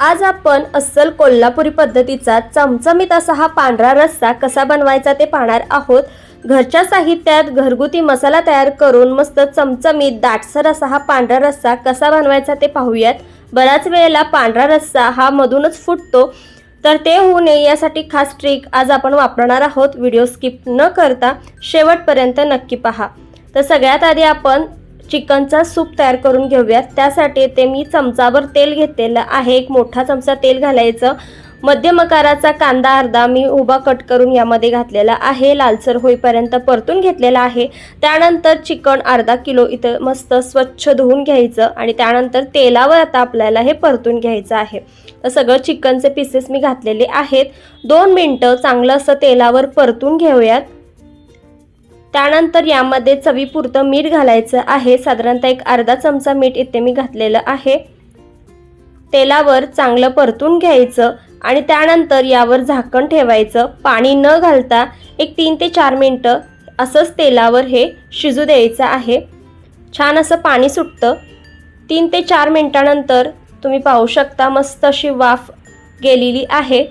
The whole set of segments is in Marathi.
आज आपण अस्सल कोल्हापुरी पद्धतीचा चमचमीत असा हा पांढरा रस्सा कसा बनवायचा ते पाहणार आहोत। घरच्या साहित्यात घरगुती मसाला तयार करून मस्त चमचमीत दाटसर असा हा पांढरा रस्सा कसा बनवायचा ते पाहूयात। बऱ्याच वेळेला पांढरा रस्सा हा मधूनच फुटतो, तर ते होऊ नये यासाठी खास ट्रिक आज आपण वापरणार आहोत। व्हिडिओ स्किप न करता शेवटपर्यंत नक्की पहा। तर सगळ्यात आधी आपण चिकनचा सूप तयार करून घेऊयात। त्यासाठी ते मी चमचाभर तेल घेतलेलं आहे। एक मोठा चमचा तेल घालायचं। मध्यम आकाराचा कांदा अर्धा मी उभा कट करून यामध्ये घातलेला आहे, लालसर होईपर्यंत परतून घेतलेला आहे। त्यानंतर चिकन अर्धा किलो इथं मस्त स्वच्छ धुवून घ्यायचं आणि त्यानंतर तेलावर आता आपल्याला हे परतून घ्यायचं आहे। तर सगळं चिकनचे पीसेस मी घातलेले आहेत। 2 मिनिटं चांगलं असं तेलावर परतून घेऊयात। त्यानंतर यामध्ये चवीपुरतं मीठ घालायचं आहे। साधारणतः एक अर्धा चमचा मीठ इथे मी घातलेलं आहे। तेलावर चांगलं परतून घ्यायचं आणि त्यानंतर यावर झाकण ठेवायचं। पाणी न घालता एक 3 ते 4 मिनिटं असंच तेलावर हे शिजू द्यायचं आहे। छान असं पाणी सुटतं। 3 ते 4 मिनिटानंतर तुम्ही पाहू शकता मस्त अशी वाफ गेलेली आहे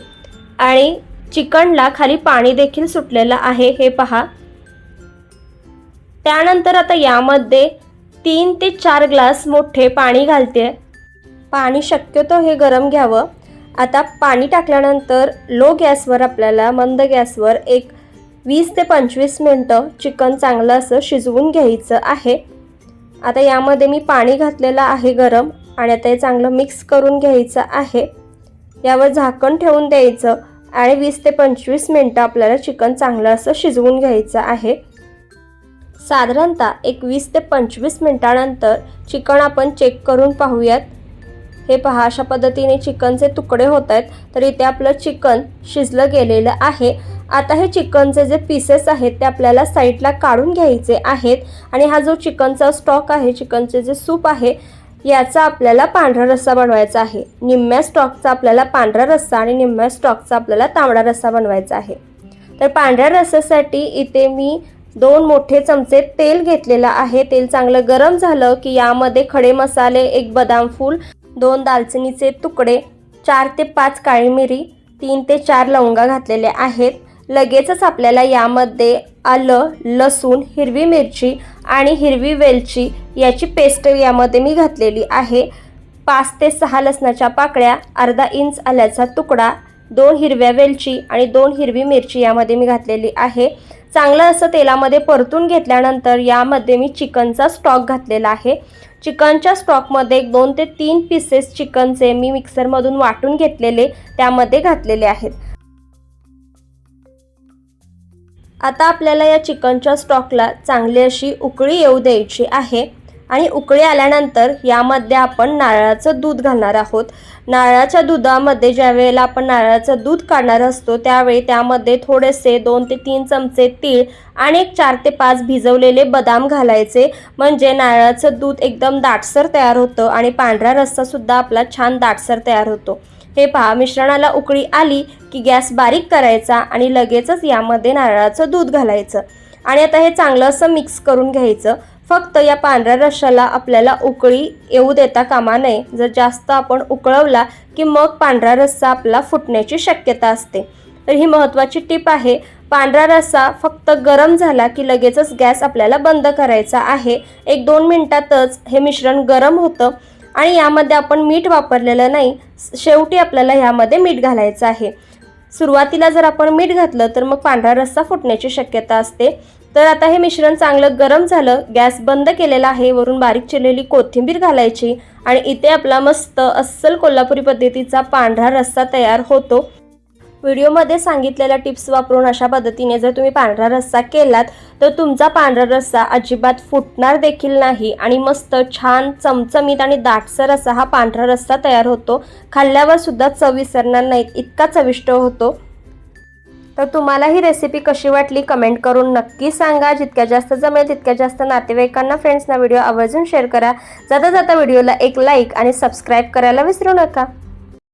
आणि चिकनला खाली पाणी देखील सुटलेलं आहे, हे पहा। त्यानंतर आता यामध्ये 3 ते 4 ग्लास मोठे पाणी घालते। पाणी शक्यतो हे गरम घ्यावं। आता पाणी टाकल्यानंतर लो गॅसवर आपल्याला मंद गॅसवर एक 20 ते 25 मिनिटं चिकन चांगलं असं शिजवून घ्यायचं आहे। आता यामध्ये मी पाणी घातलेलं आहे गरम आणि आता हे चांगलं मिक्स करून घ्यायचं आहे। यावर झाकण ठेवून द्यायचं आणि 20 ते 25 मिनिटं आपल्याला चिकन चांगलं असं शिजवून घ्यायचं आहे। साधारणतः एक 20 ते 25 मिनिटानंतर चिकन आपण चेक करून पाहूयात। हे पहा, अशा पद्धतीने चिकनचे तुकडे होत आहेत, तर इथे आपलं चिकन शिजलं गेलेलं आहे। आता हे चिकनचे जे पीसेस आहेत ते आपल्याला साईडला काढून घ्यायचे आहेत आणि हा जो चिकनचा स्टॉक आहे, चिकनचे जे सूप आहे, याचा आपल्याला पांढरा रस्सा बनवायचा आहे। निम्म्या स्टॉकचा आपल्याला पांढरा रस्सा आणि निम्म्या स्टॉकचा आपल्याला तांबडा रस्सा बनवायचा आहे। तर पांढऱ्या रस्स्यासाठी इथे मी 2 मोठे चमचे तेल घेतलेलं आहे। तेल चांगलं गरम झालं की यामध्ये खडे मसाले, 1 बदाम फूल, 2 दालचिनीचे तुकडे, 4 ते 5 काळी मिरी, 3 ते 4 लवंगा घातलेल्या आहेत। लगेचच आपल्याला यामध्ये आलं, लसूण, हिरवी मिरची आणि हिरवी वेलची याची पेस्ट यामध्ये मी घातलेली आहे। 5 ते 6 लसणाच्या पाकळ्या, अर्धा इंच आल्याचा तुकडा, 2 हिरव्या वेलची आणि 2 हिरवी मिरची यामध्ये मी घातलेली आहे। चांगलं असं तेलामध्ये परतून घेतल्यानंतर यामध्ये मी चिकनचा स्टॉक घातलेला आहे। चिकनच्या स्टॉकमध्ये 2 ते 3 पीसेस चिकनचे मी मिक्सरमधून वाटून घेतलेले त्यामध्ये घातलेले आहेत। आता आपल्याला या चिकनच्या स्टॉकला चांगली अशी उकळी येऊ द्यायची आहे आणि उकळी आल्यानंतर यामध्ये आपण नारळाचं दूध घालणार आहोत। नारळाच्या दुधामध्ये ज्या वेळेला आपण नारळाचं दूध काढणार असतो त्यावेळी त्यामध्ये थोडेसे 2 ते 3 चमचे तीळ आणि 4 ते 5 भिजवलेले बदाम घालायचे, म्हणजे नारळाचं दूध एकदम दाटसर तयार होतं आणि पांढरा रस्सासुद्धा आपला छान दाटसर तयार होतो। हे पहा, मिश्रणाला उकळी आली की गॅस बारीक करायचा आणि लगेचच यामध्ये नारळाचं दूध घालायचं आणि आता हे चांगलं असं मिक्स करून घ्यायचं। फक्त या पांढऱ्या रस्स्याला आपल्याला उकळी येऊ देता कामा नये। जर जास्त आपण उकळवला की मग पांढरा रस्सा आपला फुटण्याची शक्यता असते। तर ही महत्त्वाची टिप आहे। पांढरा रस्सा फक्त गरम झाला की लगेचच गॅस आपल्याला बंद करायचा आहे। 1-2 मिनिटातच हे मिश्रण गरम होतं आणि यामध्ये आपण मीठ वापरलेलं नाही, शेवटी आपल्याला यामध्ये मीठ घालायचं आहे। सुरुवातीला जर आपण मीठ घातलं तर मग पांढरा रस्सा फुटण्याची शक्यता असते। तर आता हे मिश्रण चांगलं गरम झालं, गॅस बंद केलेला आहे। वरून बारीक चिरलेली कोथिंबीर घालायची आणि इथे आपला मस्त अस्सल कोल्हापुरी पद्धतीचा पांढरा रस्सा तयार होतो। व्हिडिओमध्ये सांगितलेल्या टिप्स वापरून अशा पद्धतीने जर तुम्ही पांढरा रस्सा केलात तर तुमचा पांढरा रस्सा अजिबात फुटणार देखील नाही आणि मस्त छान चमचमीत आणि दाटसर असा हा पांढरा रस्सा तयार होतो। खाल्ल्यावर सुद्धा चव विसरणार नाहीत, इतका चविष्ट होतो। तर तुम्हाला ही रेसिपी कशी वाटली कमेंट करून नक्की सांगा। जितक्या जास्त जमेल तितक्या जास्त नातेवाईकांना, फ्रेंड्सना व्हिडिओ आवर्जून शेअर करा। जाता जाता व्हिडिओला एक लाईक आणि सबस्क्राईब करायला विसरू नका।